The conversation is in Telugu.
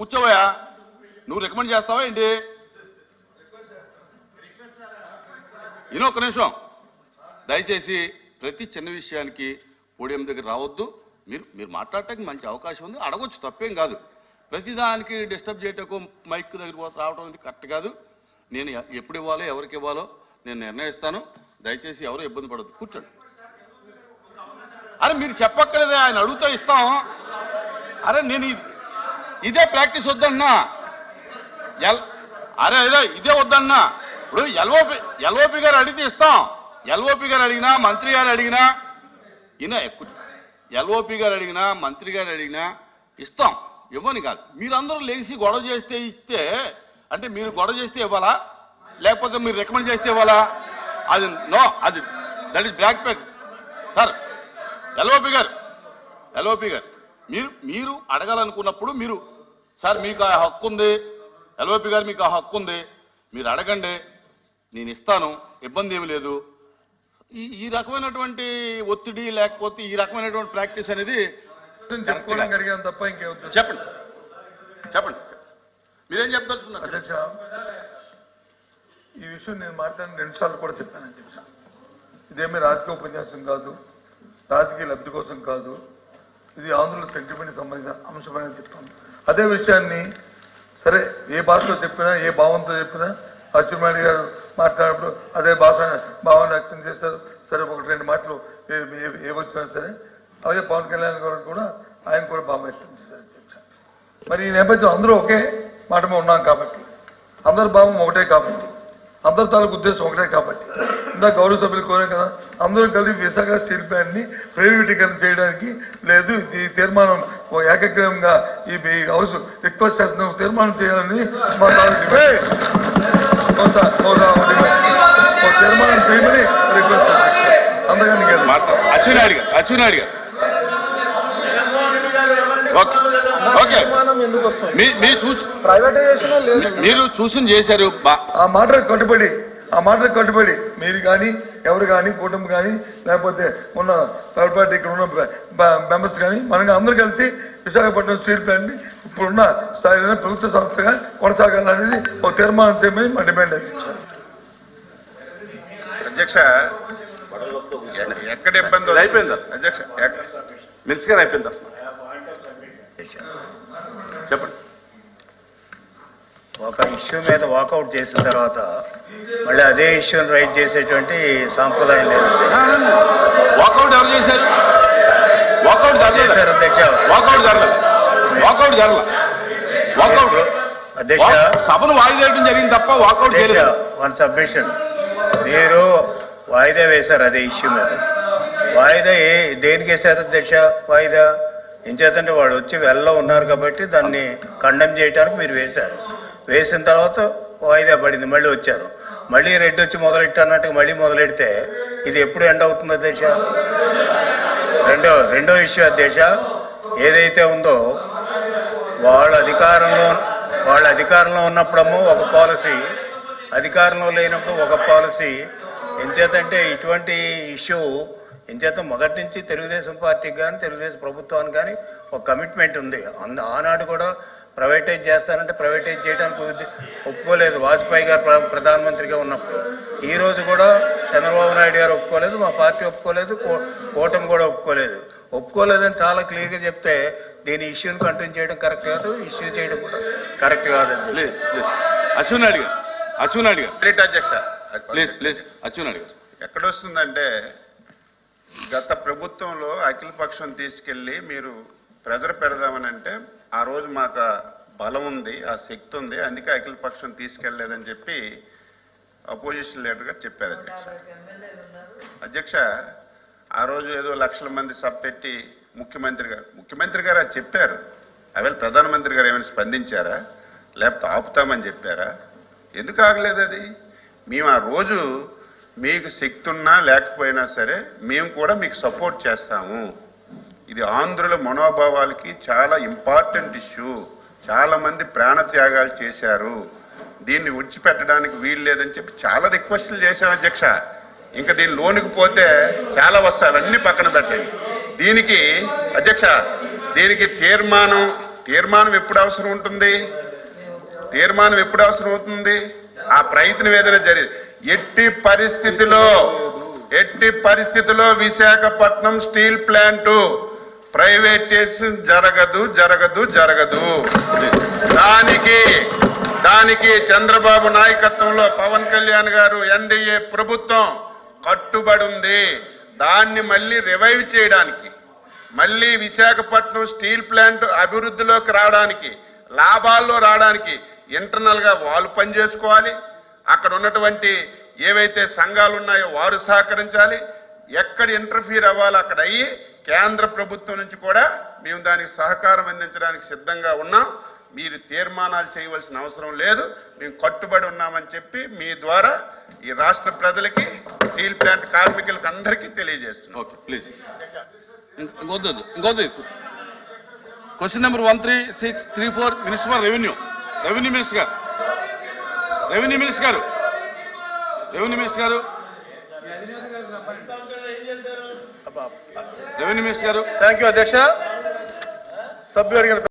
కూర్చోవయా, నువ్వు రికమెండ్ చేస్తావా ఏంటి? ఒక్క నిమిషం, దయచేసి ప్రతి చిన్న విషయానికి పోడియం దగ్గర రావద్దు. మీరు మాట్లాడటానికి మంచి అవకాశం ఉంది, అడగొచ్చు, తప్పేం కాదు. ప్రతిదానికి డిస్టర్బ్ చేయటకు మైక్ దగ్గర రావడం అనేది కరెక్ట్ కాదు. నేను ఎప్పుడు ఇవ్వాలో ఎవరికి ఇవ్వాలో నేను నిర్ణయిస్తాను. దయచేసి ఎవరు ఇబ్బంది పడద్దు, కూర్చోండి. అరే మీరు చెప్పక్కర్లేదే, ఆయన అడుగుతాడు ఇస్తాం. అరే నేను ఇదే ప్రాక్టీస్ వద్దన్నా, అరే ఇదే వద్దన్నా. ఇప్పుడు ఎల్ఓపి గారు అడిగితే ఇస్తాం. ఎల్ఓపి గారు అడిగినా, మంత్రి గారు అడిగినా, ఎల్ఓపి గారు అడిగినా, మంత్రి గారు అడిగినా ఇస్తాం, ఇవ్వని కాదు. మీరందరూ లేచి గొడవ చేస్తే ఇస్తే అంటే మీరు గొడవ చేస్తే ఇవ్వాలా, లేకపోతే మీరు రికమెండ్ చేస్తే ఇవ్వాలా? అది నో, అది that is black practice. Sir LOP గారు మీరు అడగాలనుకున్నప్పుడు మీరు సార్ మీకు ఆ హక్కు ఉంది, ఎల్ఓపి గారు మీకు ఆ హక్కు ఉంది, మీరు అడగండి, నేను ఇస్తాను, ఇబ్బంది ఏమి లేదు. ఈ రకమైనటువంటి ఒత్తిడి లేకపోతే ఈ రకమైనటువంటి ప్రాక్టీస్ అనేది చెప్పుకోవడానికి అడిగాను తప్ప ఇంకేమవుతుంది? చెప్పండి మీరేం చెప్తారు అధ్యక్ష? ఈ విషయం నేను మాట్లాడిన 2 సార్లు కూడా చెప్పాను అధ్యక్ష. ఇదేమీ రాజకీయ ఉపన్యాసం కాదు, రాజకీయ లబ్ధి కోసం కాదు, ఇది ఆంధ్రుల సెంటిమెంట్ సంబంధించిన అంశమైన చెప్తాను. అదే విషయాన్ని సరే ఏ భాషలో చెప్పినా, ఏ భావంతో చెప్పినా, అచ్చెన్నాయుడు గారు మాట్లాడినప్పుడు అదే భావన వ్యక్తం చేస్తారు. సరే 1-2 మాటలు ఏవొచ్చినా సరే, అలాగే పవన్ కళ్యాణ్ గారు కూడా ఆయన కూడా భావం వ్యక్తం చేశారు అధ్యక్ష. మరి ఈ నేపథ్యం అందరూ ఒకే మాట మీద ఉన్నాం కాబట్టి, అందరి భావం ఒకటే కాబట్టి, అందరి తాలూకు ఉద్దేశం ఒకటే కాబట్టి, ఇందాక గౌరవ సభ్యులు కోరే కదా, అందరూ కలిసి విశాఖ స్టీల్ ప్లాంట్ ని ప్రైవేటీకరణ చేయడానికి లేదు, ఈ తీర్మానం ఏకగ్రీవంగా ఈ హౌస్ రిక్వెస్ట్ చేస్తున్న తీర్మానం చేయాలని తీర్మానం చేయమని రిక్వెస్ట్ చేస్తాను. అందుకని అచ్చెన్నాయుడు గారు మీరు చూసి చేశారు. ఆ మాటకు కట్టుబడి మీరు కానీ ఎవరు కానీ కూటమి కానీ లేకపోతే ఉన్న థర్డ్ పార్టీ ఇక్కడ ఉన్న మెంబర్స్ కానీ మనం అందరూ కలిసి విశాఖపట్నం స్టీల్ ప్లాంట్ ని ఇప్పుడున్న స్థాయిలో ప్రభుత్వ సంస్థగా కొనసాగాలనేది ఒక తీర్మానం చేయమని మా డిమాండ్ అధ్యక్ష. ఎక్కడ ఇబ్బంది అయిపోయిందా అధ్యక్ష? మినిస్టర్ గారు అయిపోయిందా? చెప్పండి. ఒక ఇష్యూ మీద వాకౌట్ చేసిన తర్వాత మళ్ళీ అదే ఇష్యూని రైట్ చేసేటువంటి సాంప్రదాయం లేదండి. వాకౌట్ ఎవరు చేశారు? వాకౌట్ చేశారు అధ్యక్ష. అధ్యక్ష సభను వాయిదా వేయడం జరిగింది తప్ప వాకౌట్ చేయలేదు. వన్ సబ్మిషన్, మీరు వాయిదా వేశారు అదే ఇష్యూ మీద. వాయిదా దేనికి వేశారు అధ్యక్ష? వాయిదా ఎంచేతంటే వాడు వచ్చి వెళ్ళలో ఉన్నారు కాబట్టి దాన్ని కండెమ్ చేయడానికి మీరు వేశారు. వేసిన తర్వాత వాయిదా పడింది, మళ్ళీ వచ్చారు, మళ్ళీ రెడ్డి వచ్చి మొదలెట్టన్నట్టుగా మళ్ళీ మొదలెడితే ఇది ఎప్పుడు ఎండ్ అవుతుంది అధ్యక్ష? రెండో ఇష్యూ అధ్యక్ష, ఏదైతే ఉందో వాళ్ళ అధికారంలో ఉన్నప్పుడేమో ఒక పాలసీ, అధికారంలో లేనప్పుడు ఒక పాలసీ. ఎంచేతంటే ఇటువంటి ఇష్యూ ఎంచేత మొదటి నుంచి తెలుగుదేశం పార్టీకి కానీ తెలుగుదేశం ప్రభుత్వానికి కానీ ఒక కమిట్మెంట్ ఉంది. ఆనాడు కూడా ప్రైవేటైజ్ చేస్తానంటే ప్రైవేటైజ్ చేయడానికి ఒప్పుకోలేదు వాజ్పేయి గారు ప్రధానమంత్రిగా ఉన్నప్పుడు. ఈ రోజు కూడా చంద్రబాబు నాయుడు గారు ఒప్పుకోలేదు, మా పార్టీ ఒప్పుకోలేదు, కూటమి కూడా ఒప్పుకోలేదని చాలా క్లియర్గా చెప్తే దీని ఇష్యూని కంటిన్యూ చేయడం కరెక్ట్ కాదు, ఇష్యూ చేయడం కూడా కరెక్ట్ కాదు. అచ్చెన్నాయుడు గారు అధ్యక్ష అచ్చెన్నాయుడు గారు ఎక్కడొస్తుందంటే, గత ప్రభుత్వంలో అఖిల పక్షం తీసుకెళ్లి మీరు ప్రెజర్ పెడదామనంటే ఆ రోజు మాకు బలం ఉంది, ఆ శక్తి ఉంది, అందుకే అఖిల పక్షం తీసుకెళ్లేదని చెప్పి అపోజిషన్ లీడర్ గారు చెప్పారు అధ్యక్ష. ఆ రోజు ఏదో లక్షల మంది సభ పెట్టి ముఖ్యమంత్రి గారు అది చెప్పారు. అవేళ ప్రధానమంత్రి గారు ఏమైనా స్పందించారా, లేకపోతే ఆపుతామని చెప్పారా? ఎందుకు ఆగలేదు అది? మేము ఆ రోజు మీకు శక్తి ఉన్నా లేకపోయినా సరే మేము కూడా మీకు సపోర్ట్ చేస్తాము. ఇది ఆంధ్రుల మనోభావాలకి చాలా ఇంపార్టెంట్ ఇష్యూ, చాలా మంది ప్రాణత్యాగాలు చేశారు, దీన్ని విడిచిపెట్టడానికి వీలు లేదని చెప్పి చాలా రిక్వెస్టులు చేశాం అధ్యక్ష. ఇంకా దీని లోనికి పోతే చాలా వస్తాయి, అవన్నీ పక్కన పెట్టండి. దీనికి అధ్యక్ష, దీనికి తీర్మానం తీర్మానం ఎప్పుడు అవసరం ఉంటుంది? తీర్మానం ఎప్పుడు అవసరం అవుతుంది? ఆ ప్రయత్నం ఏదైనా జరిగింది. ఎట్టి పరిస్థితిలో విశాఖపట్నం స్టీల్ ప్లాంట్ ప్రైవేటైజేషన్ జరగదు. దానికి చంద్రబాబు నాయకత్వంలో పవన్ కళ్యాణ్ గారు ఎన్డీఏ ప్రభుత్వం కట్టుబడి ఉంది. దాన్ని మళ్ళీ రివైవ్ చేయడానికి, మళ్ళీ విశాఖపట్నం స్టీల్ ప్లాంట్ అభివృద్ధిలోకి రావడానికి, లాభాల్లో రావడానికి ఇంటర్నల్ గా వాళ్ళు పనిచేసుకోవాలి. అక్కడ ఉన్నటువంటి ఏవైతే సంఘాలు ఉన్నాయో వారు సహకరించాలి. ఎక్కడ ఇంటర్ఫీర్ అవ్వాలో అక్కడ అయ్యి కేంద్ర ప్రభుత్వం నుంచి కూడా మేము దానికి సహకారం అందించడానికి సిద్ధంగా ఉన్నాం. మీరు తీర్మానాలు చేయవలసిన అవసరం లేదు, మేము కట్టుబడి ఉన్నామని చెప్పి మీ ద్వారా ఈ రాష్ట్ర ప్రజలకి, స్టీల్ ప్లాంట్ కార్మికులకి అందరికీ తెలియజేస్తున్నాం. Okay, please. ఇంకొద్దు. Question number 13634 minister for revenue minister గారు. రెవెన్యూ మినిస్టర్ గారు. థ్యాంక్ యూ అధ్యక్ష. సభ్యులు అడిగిన